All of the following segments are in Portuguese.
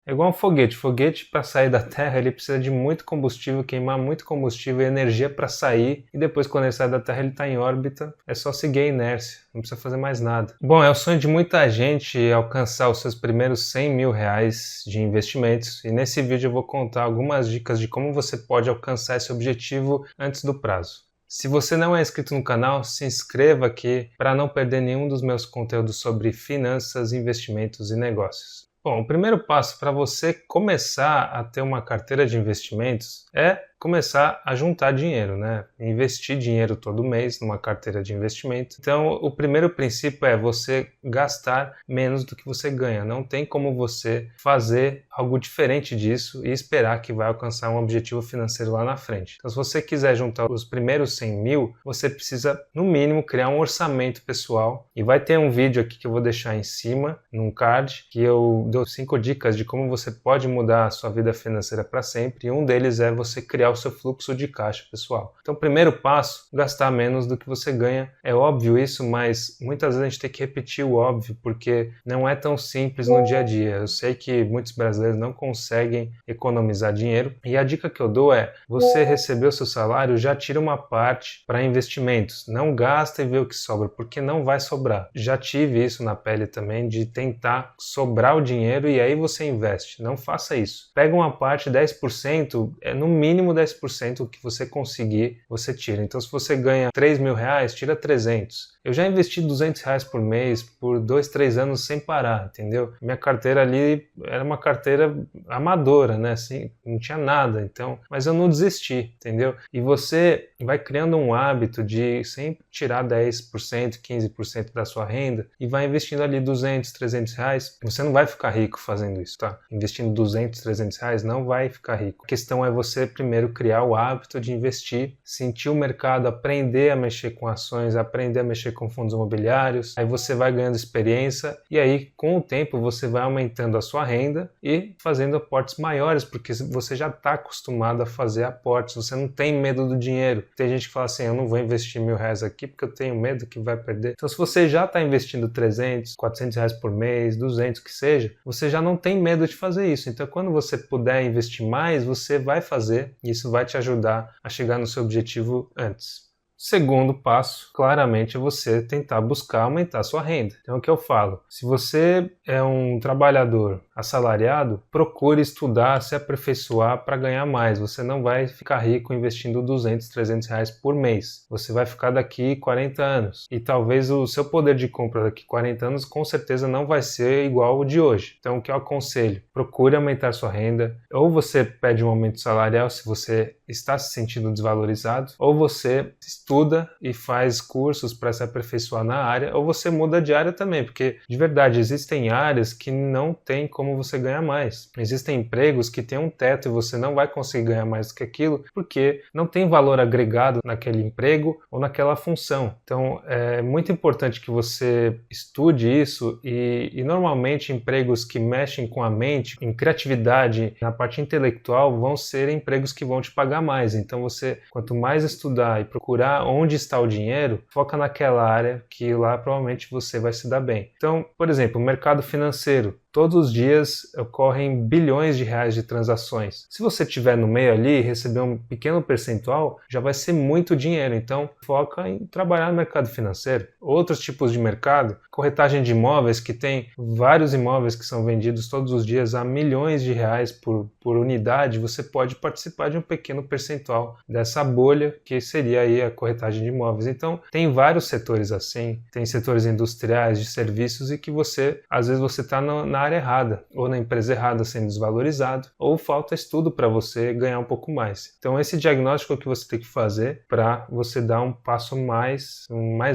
É igual um foguete. Foguete, para sair da Terra, ele precisa de muito combustível, queimar muito combustível e energia para sair. E depois, quando ele sai da Terra, ele está em órbita. É só seguir a inércia, não precisa fazer mais nada. Bom, é o sonho de muita gente alcançar os seus primeiros 100 mil reais de investimentos. E nesse vídeo eu vou contar algumas dicas de como você pode alcançar esse objetivo antes do prazo. Se você não é inscrito no canal, se inscreva aqui para não perder nenhum dos meus conteúdos sobre finanças, investimentos e negócios. Bom, o primeiro passo para você começar a ter uma carteira de investimentos é começar a juntar dinheiro, né? Investir dinheiro todo mês numa carteira de investimento. Então, o primeiro princípio é você gastar menos do que você ganha. Não tem como você fazer algo diferente disso e esperar que vai alcançar um objetivo financeiro lá na frente. Então, se você quiser juntar os primeiros 100 mil, você precisa, no mínimo, criar um orçamento pessoal. E vai ter um vídeo aqui que eu vou deixar em cima, num card, que eu dou 5 dicas de como você pode mudar a sua vida financeira para sempre. E um deles é você criar o seu fluxo de caixa pessoal. Então, primeiro passo, gastar menos do que você ganha. É óbvio isso, mas muitas vezes a gente tem que repetir o óbvio, porque não é tão simples no dia a dia. Eu sei que muitos brasileiros não conseguem economizar dinheiro, e a dica que eu dou é, você recebeu seu salário, já tira uma parte para investimentos. Não gasta e vê o que sobra, porque não vai sobrar. Já tive isso na pele também, de tentar sobrar o dinheiro e aí você investe. Não faça isso. Pega uma parte, 10%, no mínimo 10% que você conseguir, você tira. Então, se você ganha 3 mil reais, tira 300. Eu já investi 200 reais por mês por 2, 3 anos sem parar, entendeu? Minha carteira ali era uma carteira amadora, né? Assim, não tinha nada, então, mas eu não desisti, entendeu? E você vai criando um hábito de sempre tirar 10%, 15% da sua renda e vai investindo ali 200, 300 reais. Você não vai ficar rico fazendo isso, tá? Investindo 200, 300 reais não vai ficar rico. A questão é você primeiro criar o hábito de investir, sentir o mercado, aprender a mexer com ações, aprender a mexer com fundos imobiliários, aí você vai ganhando experiência e aí com o tempo você vai aumentando a sua renda e fazendo aportes maiores, porque você já está acostumado a fazer aportes, você não tem medo do dinheiro. Tem gente que fala assim, eu não vou investir 1.000 reais aqui porque eu tenho medo que vai perder. Então se você já está investindo 300, 400 reais por mês, 200 que seja, você já não tem medo de fazer isso. Então quando você puder investir mais, você vai fazer e isso vai te ajudar a chegar no seu objetivo antes. Segundo passo, claramente, é você tentar buscar aumentar a sua renda. Então, o que eu falo? Se você é um trabalhador assalariado, procure estudar, se aperfeiçoar para ganhar mais. Você não vai ficar rico investindo 200, 300 reais por mês. Você vai ficar daqui 40 anos. E talvez o seu poder de compra daqui 40 anos, com certeza, não vai ser igual ao de hoje. Então, o que eu aconselho? Procure aumentar sua renda. Ou você pede um aumento salarial se você está se sentindo desvalorizado, ou você estuda e faz cursos para se aperfeiçoar na área, ou você muda de área também, porque de verdade existem áreas que não tem como você ganhar mais. Existem empregos que têm um teto e você não vai conseguir ganhar mais do que aquilo, porque não tem valor agregado naquele emprego ou naquela função. Então é muito importante que você estude isso e normalmente empregos que mexem com a mente, em criatividade, na parte intelectual, vão ser empregos que vão te pagar mais. Então você, quanto mais estudar e procurar onde está o dinheiro, foca naquela área que lá provavelmente você vai se dar bem. Então, por exemplo, o mercado financeiro. Todos os dias ocorrem bilhões de reais de transações. Se você estiver no meio ali e receber um pequeno percentual, já vai ser muito dinheiro. Então, foca em trabalhar no mercado financeiro. Outros tipos de mercado, corretagem de imóveis, que tem vários imóveis que são vendidos todos os dias a milhões de reais por unidade, você pode participar de um pequeno percentual dessa bolha, que seria aí a corretagem de imóveis. Então, tem vários setores assim, tem setores industriais, de serviços, e que você, às vezes você está na área errada, ou na empresa errada sendo desvalorizado, ou falta estudo para você ganhar um pouco mais. Então esse diagnóstico é o que você tem que fazer para você dar um passo mais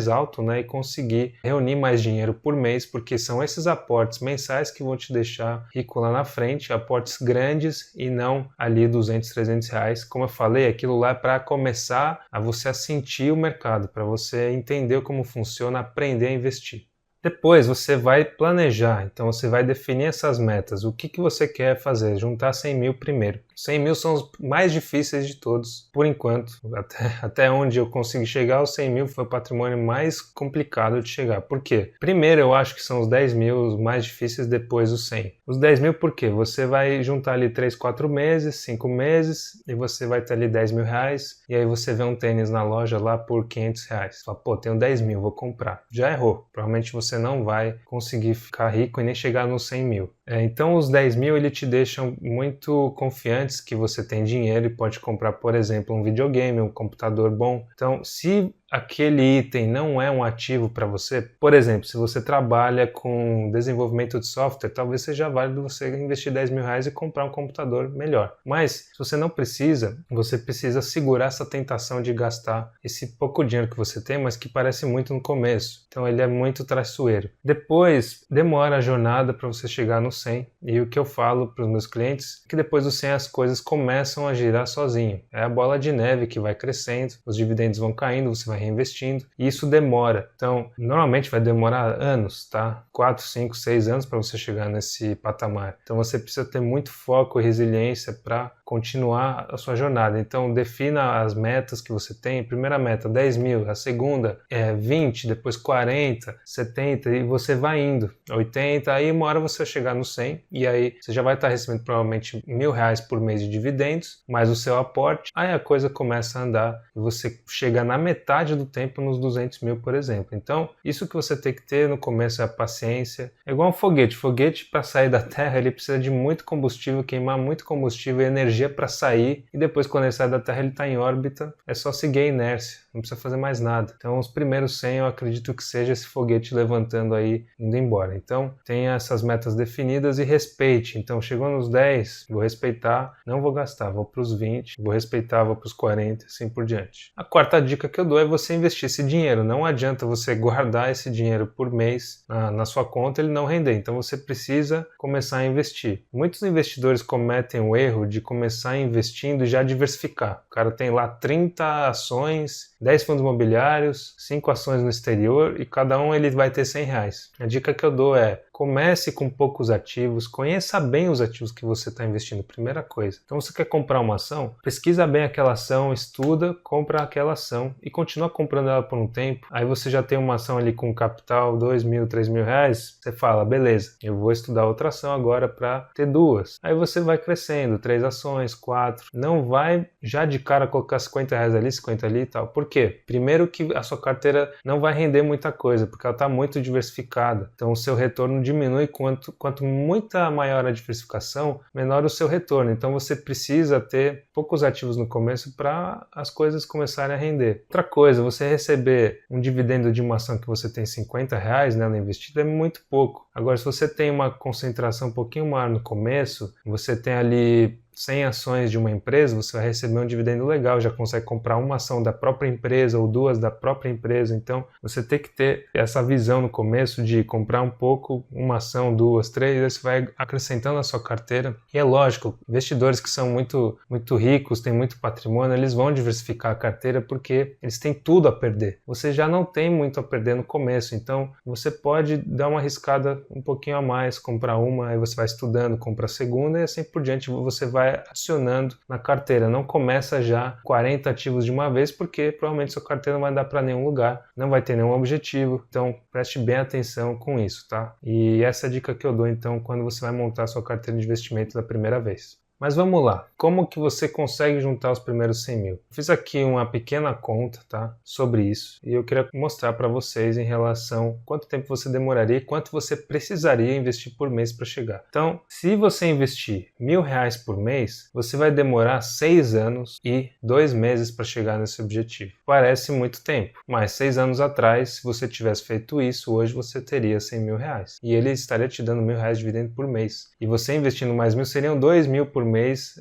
alto, né, e conseguir reunir mais dinheiro por mês, porque são esses aportes mensais que vão te deixar rico lá na frente, aportes grandes e não ali 200, 300 reais. Como eu falei, aquilo lá é para começar a você sentir o mercado, para você entender como funciona, aprender a investir. Depois você vai planejar, então você vai definir essas metas. O que você quer fazer? Juntar 100 mil primeiro. 100 mil são os mais difíceis de todos, por enquanto. Até onde eu consegui chegar, os 100 mil foi o patrimônio mais complicado de chegar. Por quê? Primeiro eu acho que são os 10 mil os mais difíceis, depois os 100. Os 10 mil por quê? Você vai juntar ali 3, 4 meses, 5 meses, e você vai ter ali 10 mil reais, e aí você vê um tênis na loja lá por 500 reais. Fala, pô, tenho 10 mil, vou comprar. Já errou. Provavelmente você não vai conseguir ficar rico e nem chegar nos 100 mil. Então os 10 mil ele te deixam muito confiantes que você tem dinheiro e pode comprar, por exemplo, um videogame, um computador bom. Então, se aquele item não é um ativo para você, por exemplo, se você trabalha com desenvolvimento de software, talvez seja válido você investir 10 mil reais e comprar um computador melhor. Mas, se você não precisa, você precisa segurar essa tentação de gastar esse pouco dinheiro que você tem, mas que parece muito no começo. Então, ele é muito traiçoeiro. Depois, demora a jornada para você chegar no 100. E o que eu falo para os meus clientes é que depois do 100 as coisas começam a girar sozinho. É a bola de neve que vai crescendo, os dividendos vão caindo, você vai reinvestindo, e isso demora. Então, normalmente vai demorar anos, tá? 4, 5, 6 anos para você chegar nesse patamar. Então, você precisa ter muito foco e resiliência para continuar a sua jornada. Então, defina as metas que você tem. Primeira meta, 10 mil. A segunda é 20, depois 40, 70, e você vai indo. 80, aí uma hora você vai chegar no 100, e aí você já vai estar recebendo provavelmente R$1.000 por mês de dividendos, mais o seu aporte. Aí a coisa começa a andar e você chega na metade do tempo nos 200 mil, por exemplo. Então, isso que você tem que ter no começo é a paciência. É igual um foguete. Foguete, para sair da Terra, ele precisa de muito combustível, queimar muito combustível e energia para sair, e depois quando ele sai da Terra ele está em órbita, é só seguir a inércia, não precisa fazer mais nada. Então os primeiros 100 eu acredito que seja esse foguete levantando aí, indo embora. Então tenha essas metas definidas e respeite. Então chegou nos 10, vou respeitar, não vou gastar, vou para os 20, vou respeitar, vou para os 40, assim por diante. A quarta dica que eu dou é você investir esse dinheiro. Não adianta você guardar esse dinheiro por mês na sua conta e ele não render. Então você precisa começar a investir. Muitos investidores cometem o erro de começar investindo e já diversificar. O cara tem lá 30 ações, 10 fundos imobiliários, 5 ações no exterior, e cada um ele vai ter R$100. A dica que eu dou é: comece com poucos ativos, conheça bem os ativos que você está investindo, primeira coisa. Então você quer comprar uma ação, pesquisa bem aquela ação, estuda, compra aquela ação e continua comprando ela por um tempo. Aí você já tem uma ação ali com capital, R$2.000, R$3.000, você fala, beleza, eu vou estudar outra ação agora para ter duas. Aí você vai crescendo, 3 ações, 4, não vai já de cara colocar R$50 ali, 50 ali e tal. Por quê? Primeiro que a sua carteira não vai render muita coisa, porque ela está muito diversificada. Então o seu retorno diminui quanto muita maior a diversificação, menor o seu retorno. Então você precisa ter poucos ativos no começo para as coisas começarem a render. Outra coisa, você receber um dividendo de uma ação que você tem R$50 nela investida é muito pouco. Agora, se você tem uma concentração um pouquinho maior no começo, você tem ali 100 ações de uma empresa, você vai receber um dividendo legal, já consegue comprar uma ação da própria empresa ou duas da própria empresa. Então você tem que ter essa visão no começo de comprar um pouco, uma ação, duas, três, aí você vai acrescentando a sua carteira. E é lógico, investidores que são muito ricos, têm muito patrimônio, eles vão diversificar a carteira porque eles têm tudo a perder. Você já não tem muito a perder no começo, então você pode dar uma arriscada um pouquinho a mais, comprar uma, aí você vai estudando, compra a segunda, e assim por diante você vai adicionando na carteira. Não começa já 40 ativos de uma vez, porque provavelmente sua carteira não vai dar para nenhum lugar, não vai ter nenhum objetivo. Então preste bem atenção com isso, tá? E essa é a dica que eu dou então quando você vai montar sua carteira de investimento da primeira vez. Mas vamos lá, como que você consegue juntar os primeiros 100 mil? Fiz aqui uma pequena conta, tá, sobre isso, e eu queria mostrar para vocês em relação a quanto tempo você demoraria e quanto você precisaria investir por mês para chegar. Então, se você investir R$1.000 por mês, você vai demorar 6 anos e 2 meses para chegar nesse objetivo. Parece muito tempo, mas 6 anos atrás, se você tivesse feito isso, hoje você teria R$100.000 e ele estaria te dando R$1.000 de dividendo por mês. E você investindo mais 1.000 seriam R$2.000 por mês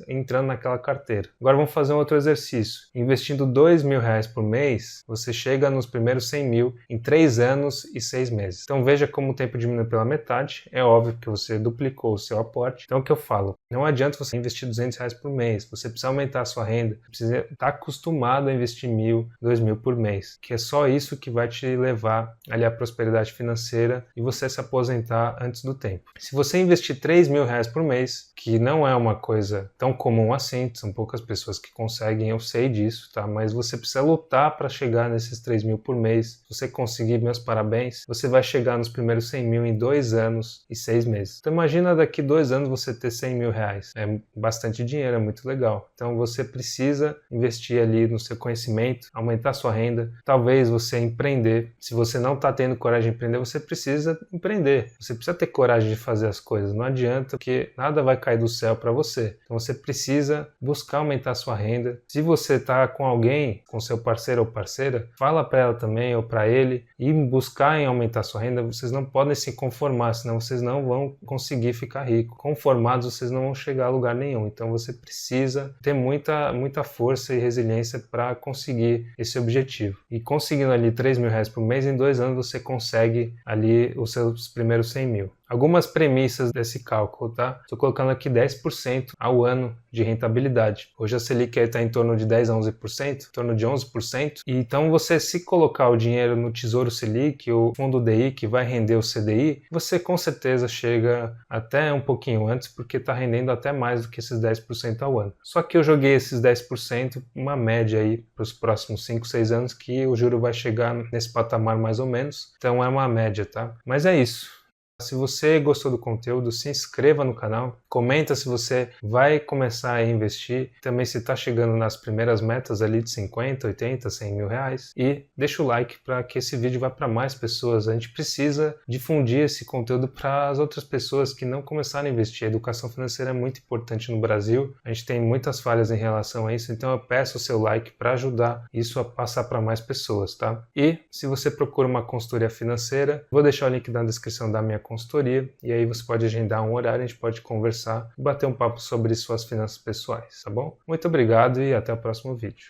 entrando naquela carteira. Agora vamos fazer um outro exercício. Investindo R$2.000 por mês, você chega nos primeiros 100 mil em 3 anos e 6 meses. Então veja como o tempo diminui pela metade. É óbvio que você duplicou o seu aporte. Então o que eu falo? Não adianta você investir R$200 por mês. Você precisa aumentar a sua renda. Precisa estar acostumado a investir 1.000, 2.000 por mês, que é só isso que vai te levar ali à prosperidade financeira e você se aposentar antes do tempo. Se você investir 3.000 reais por mês, que não é uma coisa tão comum assim, são poucas pessoas que conseguem, eu sei disso, tá? Mas você precisa lutar para chegar nesses 3.000 por mês. Se você conseguir, meus parabéns, você vai chegar nos primeiros 100.000 em 2 anos e 6 meses. Então imagina daqui 2 anos você ter 100.000 reais. É bastante dinheiro, é muito legal. Então você precisa investir ali no seu conhecimento, aumentar sua renda, talvez você empreender. Se você não está tendo coragem de empreender, você precisa empreender. Você precisa ter coragem de fazer as coisas. Não adianta, porque nada vai cair do céu para você. Então você precisa buscar aumentar sua renda. Se você está com alguém, com seu parceiro ou parceira, fala para ela também ou para ele e buscar em aumentar sua renda. Vocês não podem se conformar, senão vocês não vão conseguir ficar rico. Conformados, vocês não vão chegar a lugar nenhum. Então você precisa ter muita força e resiliência para conseguir esse objetivo. E conseguindo ali 3.000 reais por mês, em 2 anos você consegue ali os seus primeiros 100.000. Algumas premissas desse cálculo, tá? Estou colocando aqui 10% ao ano de rentabilidade. Hoje a Selic está em torno de 10 a 11%, em torno de 11%. E então você, se colocar o dinheiro no Tesouro Selic, o fundo DI que vai render o CDI, você com certeza chega até um pouquinho antes, porque está rendendo até mais do que esses 10% ao ano. Só que eu joguei esses 10%, uma média aí para os próximos 5, 6 anos, que o juro vai chegar nesse patamar mais ou menos. Então é uma média, tá? Mas é isso. Se você gostou do conteúdo, se inscreva no canal, comenta se você vai começar a investir, também se está chegando nas primeiras metas ali de 50, 80, 100 mil reais e deixa o like para que esse vídeo vá para mais pessoas. A gente precisa difundir esse conteúdo para as outras pessoas que não começaram a investir. A educação financeira é muito importante no Brasil, a gente tem muitas falhas em relação a isso, então eu peço o seu like para ajudar isso a passar para mais pessoas, tá? E se você procura uma consultoria financeira, vou deixar o link na descrição da minha consultoria e aí você pode agendar um horário, a gente pode conversar e bater um papo sobre suas finanças pessoais, tá bom? Muito obrigado e até o próximo vídeo.